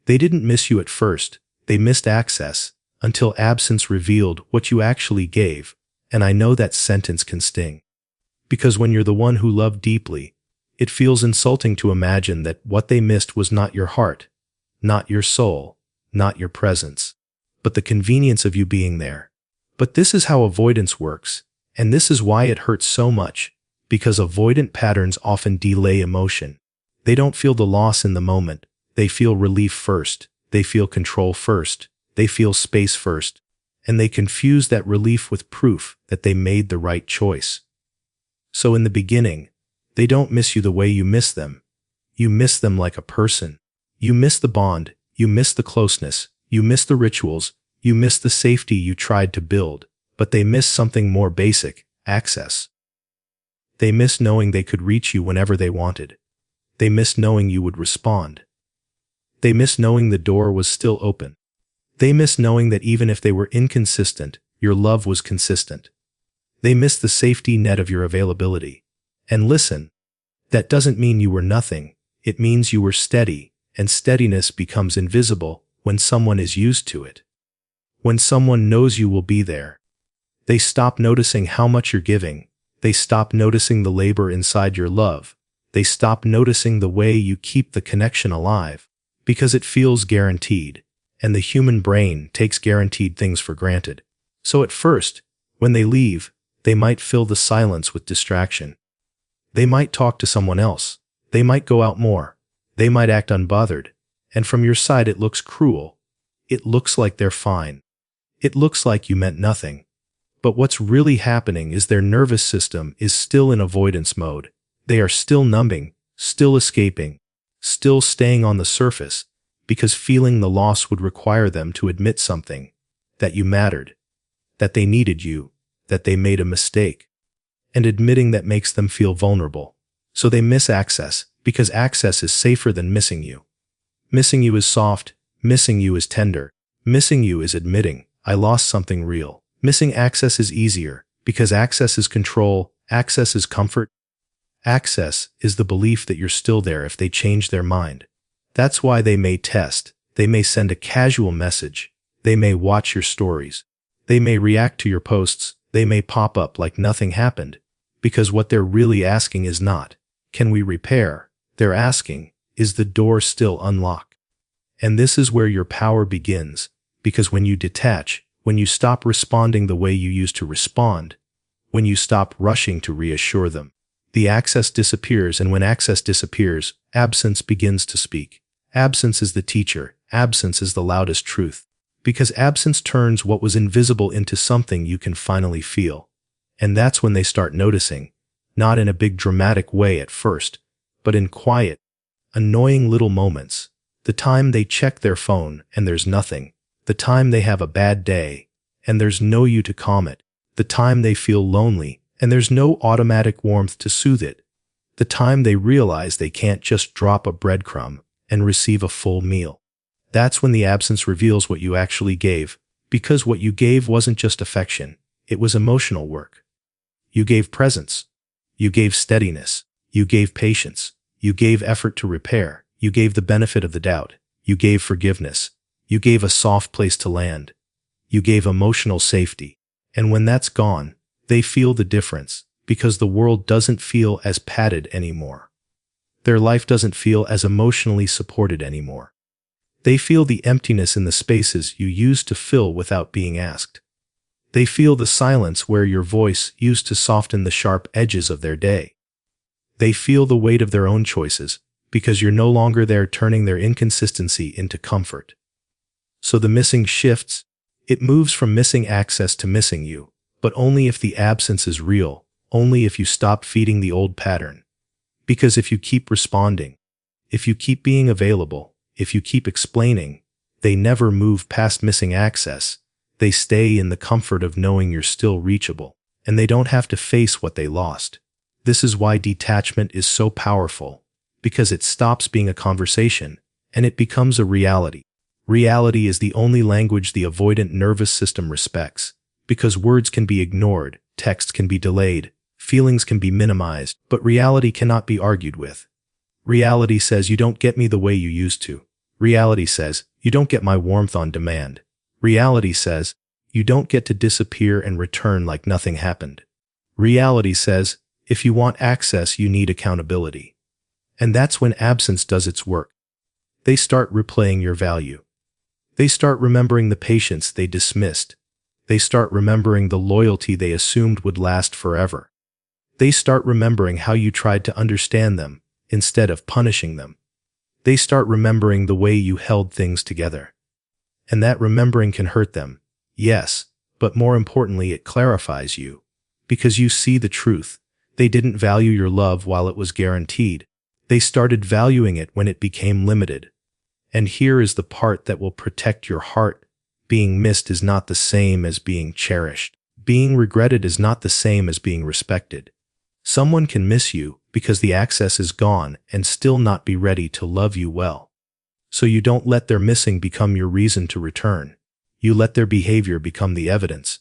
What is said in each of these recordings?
They didn't miss you at first, they missed access, until absence revealed what you actually gave, and I know that sentence can sting. Because when you're the one who loved deeply, it feels insulting to imagine that what they missed was not your heart, not your soul, not your presence, but the convenience of you being there. But this is how avoidance works, and this is why it hurts so much, because avoidant patterns often delay emotion. They don't feel the loss in the moment, they feel relief first, they feel control first, they feel space first, and they confuse that relief with proof that they made the right choice. So in the beginning, they don't miss you the way you miss them. You miss them like a person. You miss the bond, you miss the closeness, you miss the rituals, you miss the safety you tried to build, but they miss something more basic: access. They miss knowing they could reach you whenever they wanted. They miss knowing you would respond. They miss knowing the door was still open. They miss knowing that even if they were inconsistent, your love was consistent. They miss the safety net of your availability. And listen, that doesn't mean you were nothing, it means you were steady, and steadiness becomes invisible when someone is used to it. When someone knows you will be there, they stop noticing how much you're giving, they stop noticing the labor inside your love, they stop noticing the way you keep the connection alive, because it feels guaranteed, and the human brain takes guaranteed things for granted. So at first, when they leave, they might fill the silence with distraction. They might talk to someone else, they might go out more, they might act unbothered, and from your side it looks cruel. It looks like they're fine. It looks like you meant nothing. But what's really happening is their nervous system is still in avoidance mode. They are still numbing, still escaping, still staying on the surface, because feeling the loss would require them to admit something: that you mattered, that they needed you, that they made a mistake. And admitting that makes them feel vulnerable. So they miss access, because access is safer than missing you. Missing you is soft, missing you is tender, missing you is admitting, I lost something real. Missing access is easier, because access is control, access is comfort. Access is the belief that you're still there if they change their mind. That's why they may test, they may send a casual message, they may watch your stories, they may react to your posts, they may pop up like nothing happened, because what they're really asking is not, can we repair? They're asking, is the door still unlocked? And this is where your power begins, because when you detach, when you stop responding the way you used to respond, when you stop rushing to reassure them, the access disappears, and when access disappears, absence begins to speak. Absence is the teacher, absence is the loudest truth, because absence turns what was invisible into something you can finally feel. And that's when they start noticing, not in a big dramatic way at first, but in quiet, annoying little moments. The time they check their phone and there's nothing. The time they have a bad day and there's no you to calm it. The time they feel lonely and there's no automatic warmth to soothe it. The time they realize they can't just drop a breadcrumb and receive a full meal. That's when the absence reveals what you actually gave, because what you gave wasn't just affection, it was emotional work. You gave presence. You gave steadiness. You gave patience. You gave effort to repair. You gave the benefit of the doubt. You gave forgiveness. You gave a soft place to land. You gave emotional safety. And when that's gone, they feel the difference, because the world doesn't feel as padded anymore. Their life doesn't feel as emotionally supported anymore. They feel the emptiness in the spaces you used to fill without being asked. They feel the silence where your voice used to soften the sharp edges of their day. They feel the weight of their own choices, because you're no longer there turning their inconsistency into comfort. So the missing shifts. It moves from missing access to missing you, but only if the absence is real, only if you stop feeding the old pattern. Because if you keep responding, if you keep being available, if you keep explaining, they never move past missing access. They stay in the comfort of knowing you're still reachable, and they don't have to face what they lost. This is why detachment is so powerful, because it stops being a conversation, and it becomes a reality. Reality is the only language the avoidant nervous system respects, because words can be ignored, text can be delayed, feelings can be minimized, but reality cannot be argued with. Reality says you don't get me the way you used to. Reality says, you don't get my warmth on demand. Reality says, you don't get to disappear and return like nothing happened. Reality says, if you want access, you need accountability. And that's when absence does its work. They start replaying your value. They start remembering the patience they dismissed. They start remembering the loyalty they assumed would last forever. They start remembering how you tried to understand them instead of punishing them. They start remembering the way you held things together. And that remembering can hurt them, yes, but more importantly, it clarifies you. Because you see the truth. They didn't value your love while it was guaranteed. They started valuing it when it became limited. And here is the part that will protect your heart. Being missed is not the same as being cherished. Being regretted is not the same as being respected. Someone can miss you because the access is gone and still not be ready to love you well. So you don't let their missing become your reason to return. You let their behavior become the evidence.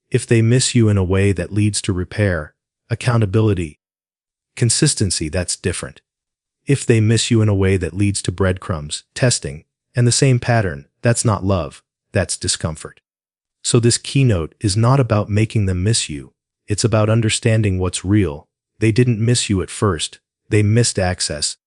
If they miss you in a way that leads to repair, accountability, consistency, that's different. If they miss you in a way that leads to breadcrumbs, testing, and the same pattern, that's not love, that's discomfort. So this keynote is not about making them miss you. It's about understanding what's real. They didn't miss you at first. They missed access.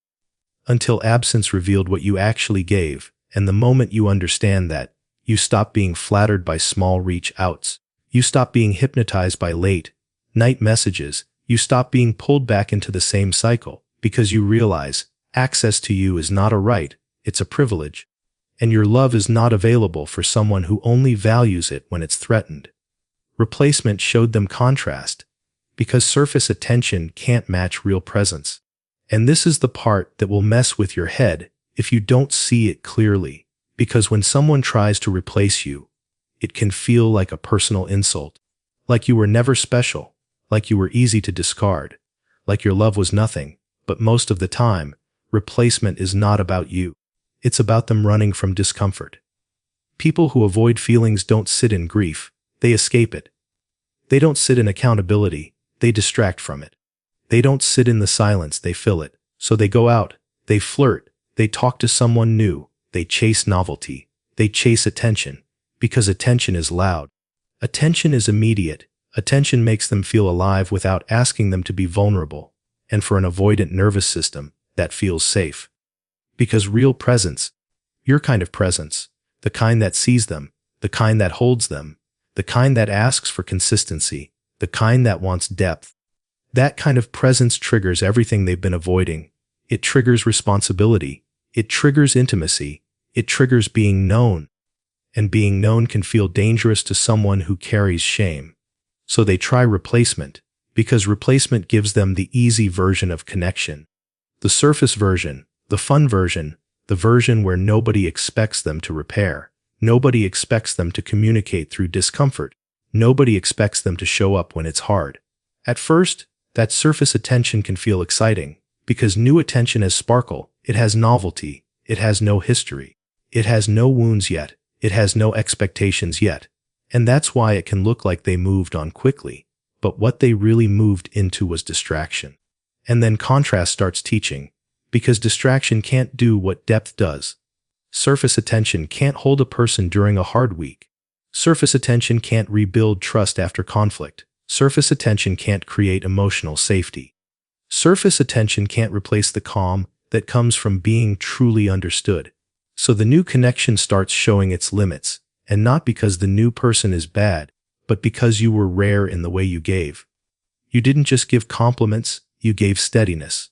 Until absence revealed what you actually gave, and the moment you understand that, you stop being flattered by small reach outs. You stop being hypnotized by late night messages. You stop being pulled back into the same cycle because you realize access to you is not a right, it's a privilege. And your love is not available for someone who only values it when it's threatened. Replacement showed them contrast because surface attention can't match real presence. And this is the part that will mess with your head if you don't see it clearly, because when someone tries to replace you, it can feel like a personal insult, like you were never special, like you were easy to discard, like your love was nothing. But most of the time, replacement is not about you. It's about them running from discomfort. People who avoid feelings don't sit in grief, they escape it. They don't sit in accountability, they distract from it. They don't sit in the silence, they fill it. So they go out, they flirt, they talk to someone new, they chase novelty, they chase attention. Because attention is loud. Attention is immediate. Attention makes them feel alive without asking them to be vulnerable. And for an avoidant nervous system, that feels safe. Because real presence, your kind of presence, the kind that sees them, the kind that holds them, the kind that asks for consistency, the kind that wants depth, that kind of presence triggers everything they've been avoiding. It triggers responsibility. It triggers intimacy. It triggers being known. And being known can feel dangerous to someone who carries shame. So they try replacement, because replacement gives them the easy version of connection. The surface version, the fun version, the version where nobody expects them to repair. Nobody expects them to communicate through discomfort. Nobody expects them to show up when it's hard. At first, that surface attention can feel exciting, because new attention has sparkle, it has novelty, it has no history, it has no wounds yet. It has no expectations yet, and that's why it can look like they moved on quickly, but what they really moved into was distraction. And then contrast starts teaching, because distraction can't do what depth does. Surface attention can't hold a person during a hard week. Surface attention can't rebuild trust after conflict. Surface attention can't create emotional safety. Surface attention can't replace the calm that comes from being truly understood. So the new connection starts showing its limits, and not because the new person is bad, but because you were rare in the way you gave. You didn't just give compliments, you gave steadiness.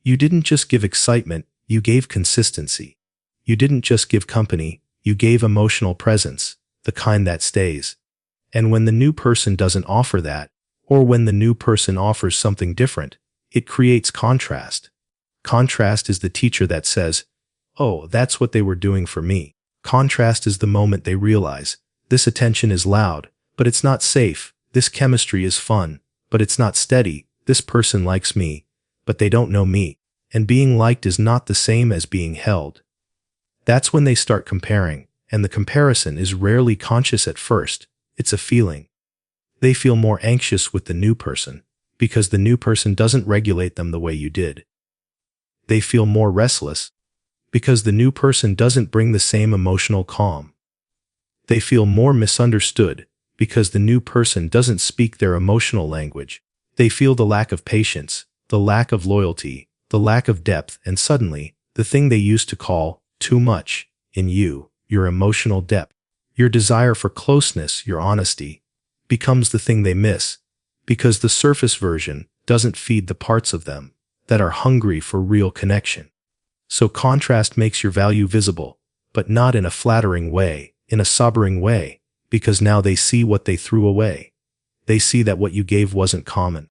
You didn't just give excitement, you gave consistency. You didn't just give company, you gave emotional presence, the kind that stays. And when the new person doesn't offer that, or when the new person offers something different, it creates contrast. Contrast is the teacher that says, "Oh, that's what they were doing for me." Contrast is the moment they realize, this attention is loud, but it's not safe. This chemistry is fun, but it's not steady. This person likes me, but they don't know me. And being liked is not the same as being held. That's when they start comparing, and the comparison is rarely conscious at first. It's a feeling. They feel more anxious with the new person, because the new person doesn't regulate them the way you did. They feel more restless, because the new person doesn't bring the same emotional calm. They feel more misunderstood because the new person doesn't speak their emotional language. They feel the lack of patience, the lack of loyalty, the lack of depth, and suddenly, the thing they used to call too much in you, your emotional depth, your desire for closeness, your honesty, becomes the thing they miss because the surface version doesn't feed the parts of them that are hungry for real connection. So contrast makes your value visible, but not in a flattering way, in a sobering way, because now they see what they threw away. They see that what you gave wasn't common.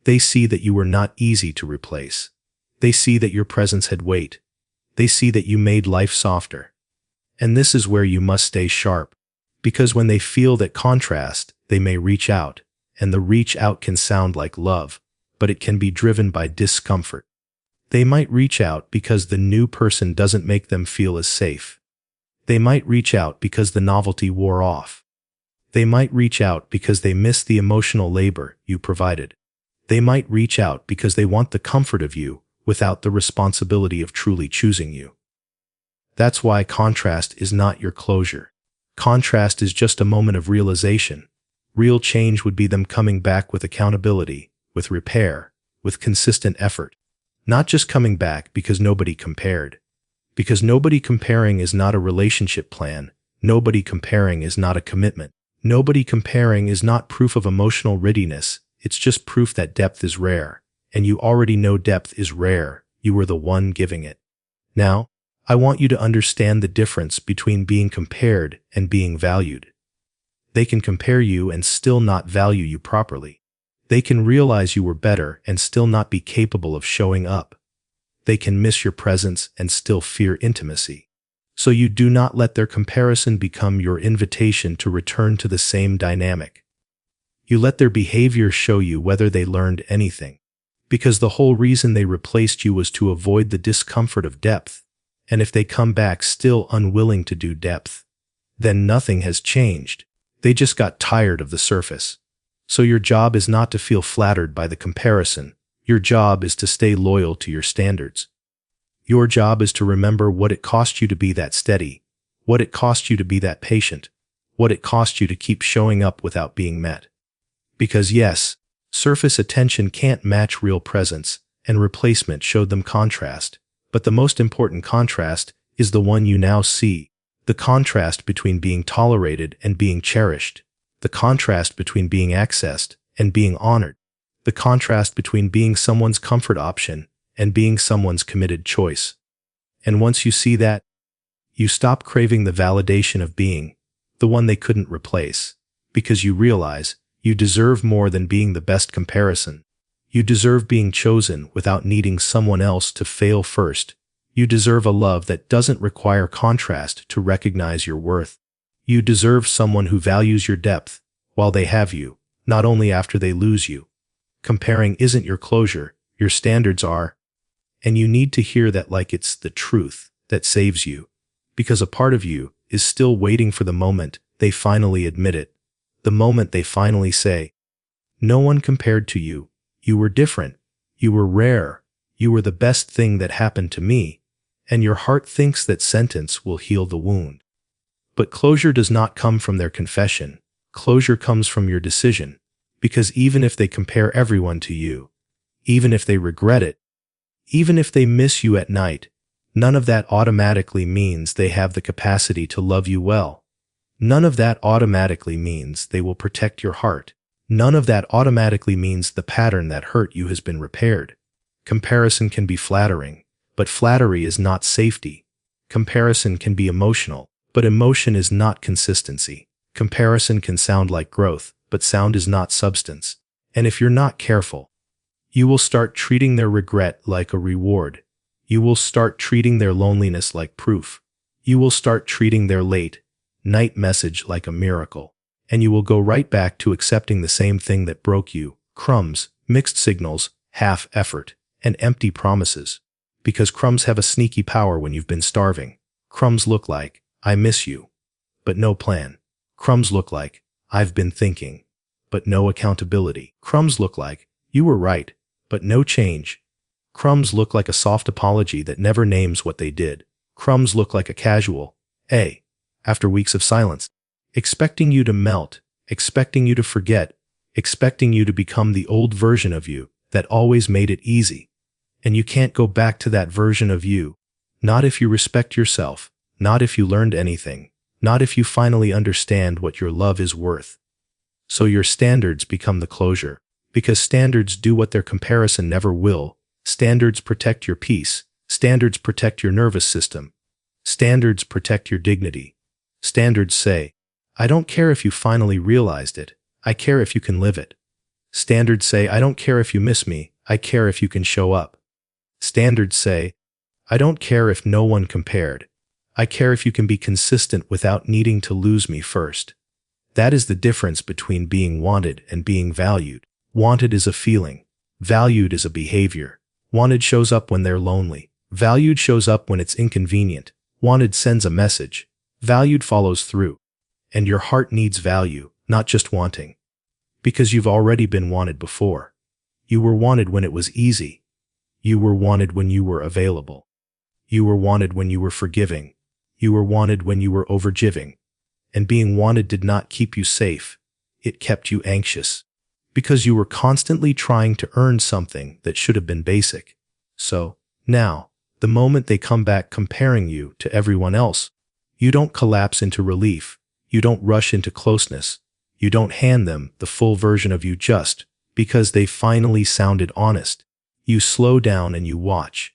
They see that you were not easy to replace. They see that your presence had weight. They see that you made life softer. And this is where you must stay sharp, because when they feel that contrast, they may reach out, and the reach out can sound like love, but it can be driven by discomfort. They might reach out because the new person doesn't make them feel as safe. They might reach out because the novelty wore off. They might reach out because they miss the emotional labor you provided. They might reach out because they want the comfort of you without the responsibility of truly choosing you. That's why contrast is not your closure. Contrast is just a moment of realization. Real change would be them coming back with accountability, with repair, with consistent effort. Not just coming back because nobody compared. Because nobody comparing is not a relationship plan. Nobody comparing is not a commitment. Nobody comparing is not proof of emotional readiness. It's just proof that depth is rare. And you already know depth is rare. You were the one giving it. Now, I want you to understand the difference between being compared and being valued. They can compare you and still not value you properly. They can realize you were better and still not be capable of showing up. They can miss your presence and still fear intimacy. So you do not let their comparison become your invitation to return to the same dynamic. You let their behavior show you whether they learned anything. Because the whole reason they replaced you was to avoid the discomfort of depth. And if they come back still unwilling to do depth, then nothing has changed. They just got tired of the surface. So your job is not to feel flattered by the comparison. Your job is to stay loyal to your standards. Your job is to remember what it cost you to be that steady, what it cost you to be that patient, what it cost you to keep showing up without being met. Because yes, surface attention can't match real presence, and replacement showed them contrast. But the most important contrast is the one you now see, the contrast between being tolerated and being cherished, the contrast between being accessed and being honored, the contrast between being someone's comfort option and being someone's committed choice. And once you see that, you stop craving the validation of being the one they couldn't replace, because you realize you deserve more than being the best comparison. You deserve being chosen without needing someone else to fail first. You deserve a love that doesn't require contrast to recognize your worth. You deserve someone who values your depth while they have you, not only after they lose you. Comparing isn't your closure, your standards are. And you need to hear that like it's the truth that saves you, because a part of you is still waiting for the moment they finally admit it, the moment they finally say, "No one compared to you. You were different. You were rare. You were the best thing that happened to me." And your heart thinks that sentence will heal the wound. But closure does not come from their confession. Closure comes from your decision. Because even if they compare everyone to you, even if they regret it, even if they miss you at night, none of that automatically means they have the capacity to love you well. None of that automatically means they will protect your heart. None of that automatically means the pattern that hurt you has been repaired. Comparison can be flattering, but flattery is not safety. Comparison can be emotional, but emotion is not consistency. Comparison can sound like growth, but sound is not substance. And if you're not careful, you will start treating their regret like a reward. You will start treating their loneliness like proof. You will start treating their late night message like a miracle. And you will go right back to accepting the same thing that broke you: crumbs, mixed signals, half effort, and empty promises. Because crumbs have a sneaky power when you've been starving. Crumbs look like, "I miss you," but no plan. Crumbs look like, "I've been thinking," but no accountability. Crumbs look like, "You were right," but no change. Crumbs look like a soft apology that never names what they did. Crumbs look like a casual, "Hey," after weeks of silence, expecting you to melt, expecting you to forget, expecting you to become the old version of you that always made it easy. And you can't go back to that version of you. Not if you respect yourself, not if you learned anything, not if you finally understand what your love is worth. So your standards become the closure, because standards do what their comparison never will. Standards protect your peace. Standards protect your nervous system. Standards protect your dignity. Standards say, "I don't care if you finally realized it. I care if you can live it." Standards say, "I don't care if you miss me. I care if you can show up." Standards say, "I don't care if no one compared. I care if you can be consistent without needing to lose me first." That is the difference between being wanted and being valued. Wanted is a feeling. Valued is a behavior. Wanted shows up when they're lonely. Valued shows up when it's inconvenient. Wanted sends a message. Valued follows through. And your heart needs value, not just wanting. Because you've already been wanted before. You were wanted when it was easy. You were wanted when you were available. You were wanted when you were forgiving. You were wanted when you were overgiving. And being wanted did not keep you safe. It kept you anxious. Because you were constantly trying to earn something that should have been basic. So, now, the moment they come back comparing you to everyone else, you don't collapse into relief. You don't rush into closeness. You don't hand them the full version of you just because they finally sounded honest. You slow down and you watch.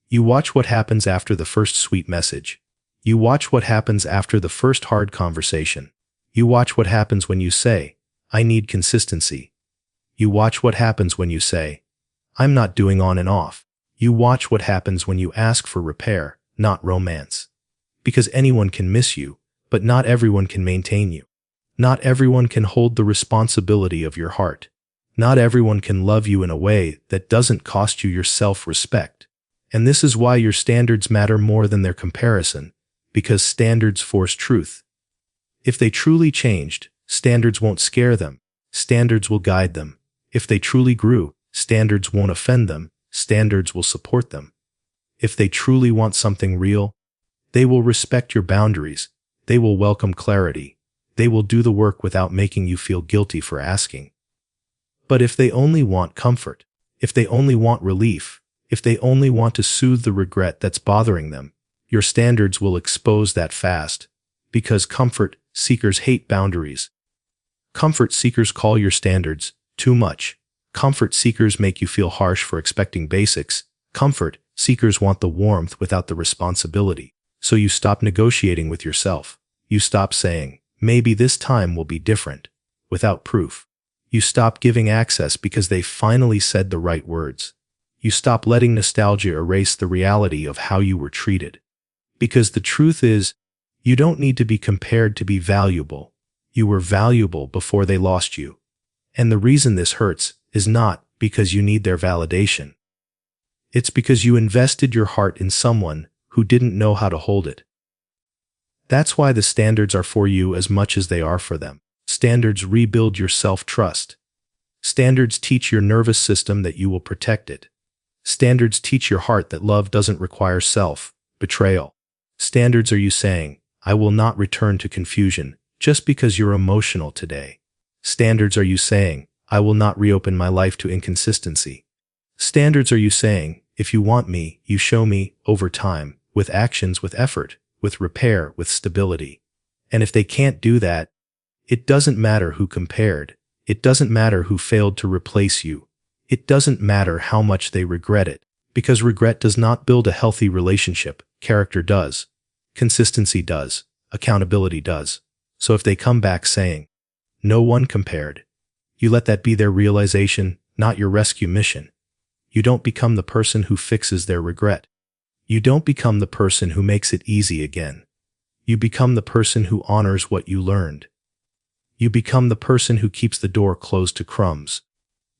You watch what happens after the first sweet message. You watch what happens after the first hard conversation. You watch what happens when you say, "I need consistency." You watch what happens when you say, "I'm not doing on and off." You watch what happens when you ask for repair, not romance. Because anyone can miss you, but not everyone can maintain you. Not everyone can hold the responsibility of your heart. Not everyone can love you in a way that doesn't cost you your self-respect. And this is why your standards matter more than their comparison, because standards force truth. If they truly changed, standards won't scare them. Standards will guide them. If they truly grew, standards won't offend them. Standards will support them. If they truly want something real, they will respect your boundaries. They will welcome clarity. They will do the work without making you feel guilty for asking. But if they only want comfort, if they only want relief, if they only want to soothe the regret that's bothering them, your standards will expose that fast. Because comfort seekers hate boundaries. Comfort seekers call your standards too much. Comfort seekers make you feel harsh for expecting basics. Comfort seekers want the warmth without the responsibility. So you stop negotiating with yourself. You stop saying, "Maybe this time will be different," without proof. You stop giving access because they finally said the right words. You stop letting nostalgia erase the reality of how you were treated. Because the truth is, you don't need to be compared to be valuable. You were valuable before they lost you. And the reason this hurts is not because you need their validation. It's because you invested your heart in someone who didn't know how to hold it. That's why the standards are for you as much as they are for them. Standards rebuild your self-trust. Standards teach your nervous system that you will protect it. Standards teach your heart that love doesn't require self-betrayal. Standards are you saying, "I will not return to confusion just because you're emotional today." Standards are you saying, "I will not reopen my life to inconsistency." Standards are you saying, "If you want me, you show me, over time, with actions, with effort, with repair, with stability." And if they can't do that, it doesn't matter who compared. It doesn't matter who failed to replace you. It doesn't matter how much they regret it. Because regret does not build a healthy relationship. Character does. Consistency does. Accountability does. So if they come back saying, "No one compared," you let that be their realization, not your rescue mission. You don't become the person who fixes their regret. You don't become the person who makes it easy again. You become the person who honors what you learned. You become the person who keeps the door closed to crumbs.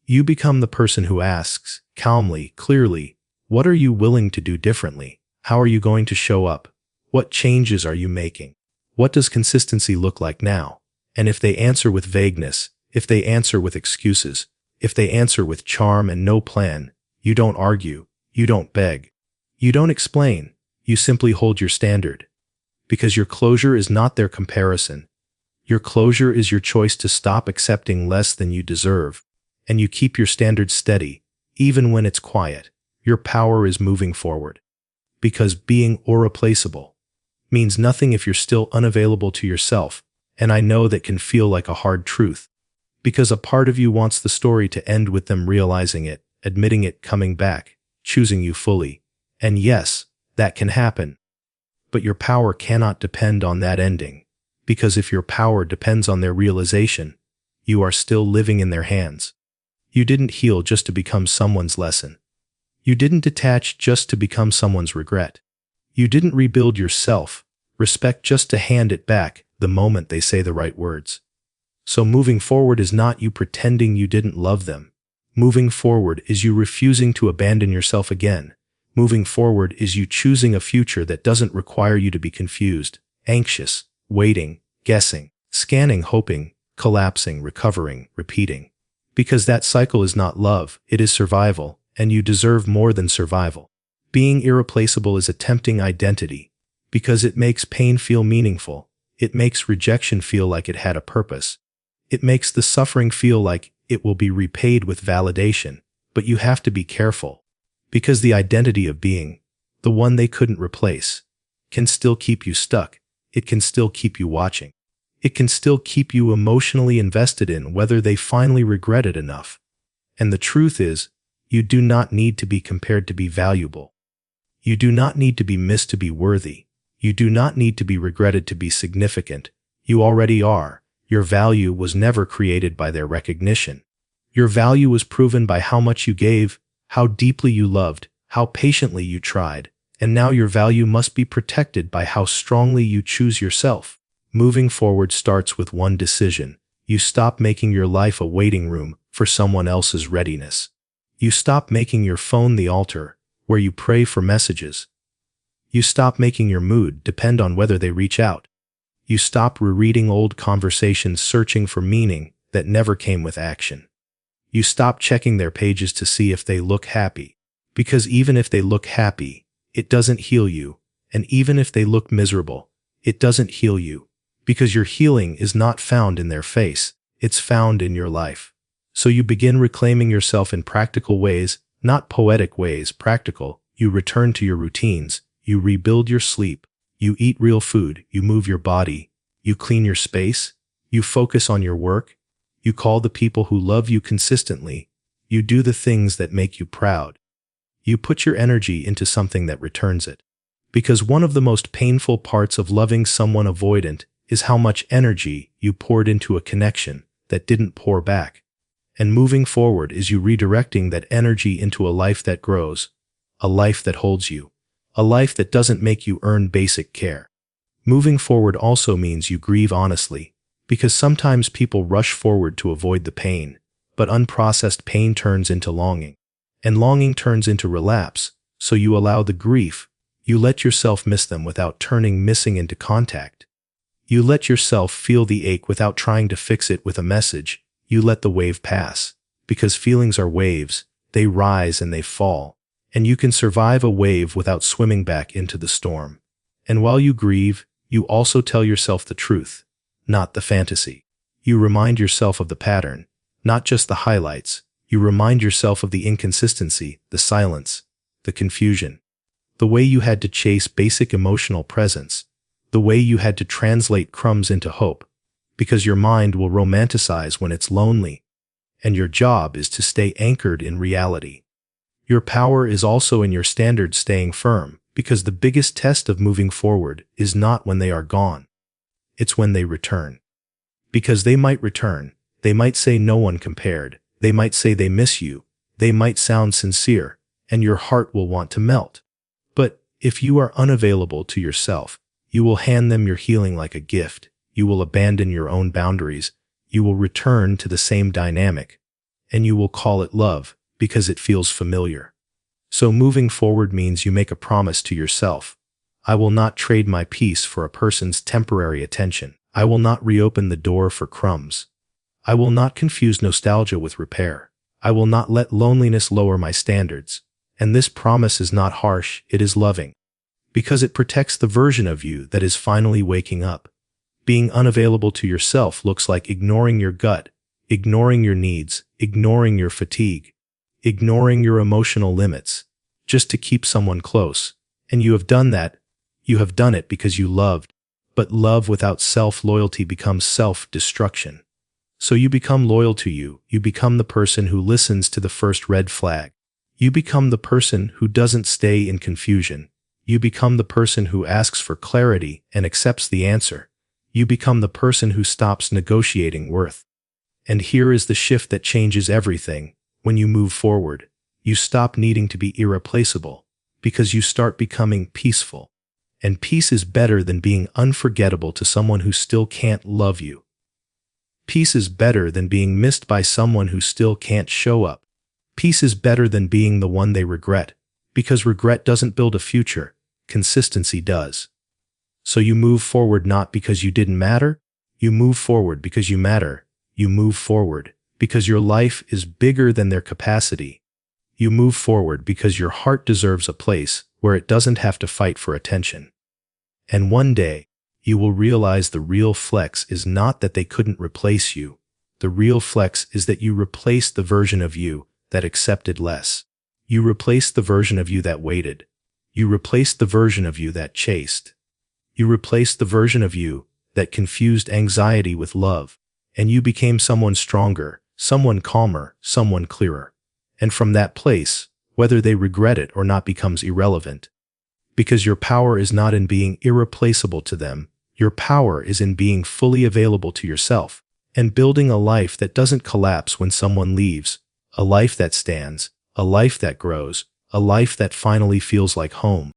You become the person who asks, calmly, clearly, what are you willing to do differently? How are you going to show up? What changes are you making? What does consistency look like now? And if they answer with vagueness, if they answer with excuses, if they answer with charm and no plan, you don't argue, you don't beg, you don't explain, You simply hold your standard. Because your closure is not their comparison. Your closure is your choice to stop accepting less than you deserve. And you keep your standards steady, even when it's quiet. Your power is moving forward. Because being irreplaceable means nothing if you're still unavailable to yourself, and I know that can feel like a hard truth. Because a part of you wants the story to end with them realizing it, admitting it, coming back, choosing you fully. And yes, that can happen. But your power cannot depend on that ending. Because if your power depends on their realization, you are still living in their hands. You didn't heal just to become someone's lesson. You didn't detach just to become someone's regret. You didn't rebuild your self-respect just to hand it back the moment they say the right words. So moving forward is not you pretending you didn't love them. Moving forward is you refusing to abandon yourself again. Moving forward is you choosing a future that doesn't require you to be confused, anxious, waiting, guessing, scanning, hoping, collapsing, recovering, repeating. Because that cycle is not love, it is survival, and you deserve more than survival. Being irreplaceable is a tempting identity, because it makes pain feel meaningful. It makes rejection feel like it had a purpose. It makes the suffering feel like it will be repaid with validation. But you have to be careful. Because the identity of being, the one they couldn't replace, can still keep you stuck. It can still keep you watching. It can still keep you emotionally invested in whether they finally regret it enough. And the truth is, you do not need to be compared to be valuable. You do not need to be missed to be worthy. You do not need to be regretted to be significant. You already are. Your value was never created by their recognition. Your value was proven by how much you gave, how deeply you loved, how patiently you tried. And now your value must be protected by how strongly you choose yourself. Moving forward starts with one decision. You stop making your life a waiting room for someone else's readiness. You stop making your phone the altar where you pray for messages. You stop making your mood depend on whether they reach out. You stop rereading old conversations searching for meaning that never came with action. You stop checking their pages to see if they look happy. Because even if they look happy, it doesn't heal you. And even if they look miserable, it doesn't heal you. Because your healing is not found in their face, it's found in your life. So you begin reclaiming yourself in practical ways, not poetic ways, practical. You return to your routines, you rebuild your sleep, you eat real food, you move your body, you clean your space, you focus on your work, you call the people who love you consistently, you do the things that make you proud. You put your energy into something that returns it. Because one of the most painful parts of loving someone avoidant is how much energy you poured into a connection that didn't pour back. And moving forward is you redirecting that energy into a life that grows, a life that holds you, a life that doesn't make you earn basic care. Moving forward also means you grieve honestly, because sometimes people rush forward to avoid the pain, but unprocessed pain turns into longing, and longing turns into relapse, so you allow the grief. You let yourself miss them without turning missing into contact. You let yourself feel the ache without trying to fix it with a message. You let the wave pass. Because feelings are waves, they rise and they fall. And you can survive a wave without swimming back into the storm. And while you grieve, you also tell yourself the truth, not the fantasy. You remind yourself of the pattern, not just the highlights. You remind yourself of the inconsistency, the silence, the confusion. The way you had to chase basic emotional presence. The way you had to translate crumbs into hope. Because your mind will romanticize when it's lonely. And your job is to stay anchored in reality. Your power is also in your standards staying firm, because the biggest test of moving forward is not when they are gone. It's when they return. Because they might return. They might say no one compared. They might say they miss you. They might sound sincere, and your heart will want to melt. But if you are unavailable to yourself, you will hand them your healing like a gift. You will abandon your own boundaries. You will return to the same dynamic. And you will call it love, because it feels familiar. So moving forward means you make a promise to yourself. I will not trade my peace for a person's temporary attention. I will not reopen the door for crumbs. I will not confuse nostalgia with repair. I will not let loneliness lower my standards. And this promise is not harsh, it is loving. Because it protects the version of you that is finally waking up. Being unavailable to yourself looks like ignoring your gut, ignoring your needs, ignoring your fatigue, ignoring your emotional limits, just to keep someone close. And you have done that. You have done it because you loved. But love without self-loyalty becomes self-destruction. So you become loyal to you. You become the person who listens to the first red flag. You become the person who doesn't stay in confusion. You become the person who asks for clarity and accepts the answer. You become the person who stops negotiating worth. And here is the shift that changes everything. When you move forward, you stop needing to be irreplaceable because you start becoming peaceful. And peace is better than being unforgettable to someone who still can't love you. Peace is better than being missed by someone who still can't show up. Peace is better than being the one they regret, because regret doesn't build a future, consistency does. So you move forward not because you didn't matter, you move forward because you matter. You move forward because your life is bigger than their capacity. You move forward because your heart deserves a place where it doesn't have to fight for attention. And one day, you will realize the real flex is not that they couldn't replace you. The real flex is that you replaced the version of you that accepted less. You replaced the version of you that waited. You replaced the version of you that chased. You replaced the version of you that confused anxiety with love. And you became someone stronger, someone calmer, someone clearer. And from that place, whether they regret it or not becomes irrelevant. Because your power is not in being irreplaceable to them. Your power is in being fully available to yourself and building a life that doesn't collapse when someone leaves, a life that stands, a life that grows, a life that finally feels like home.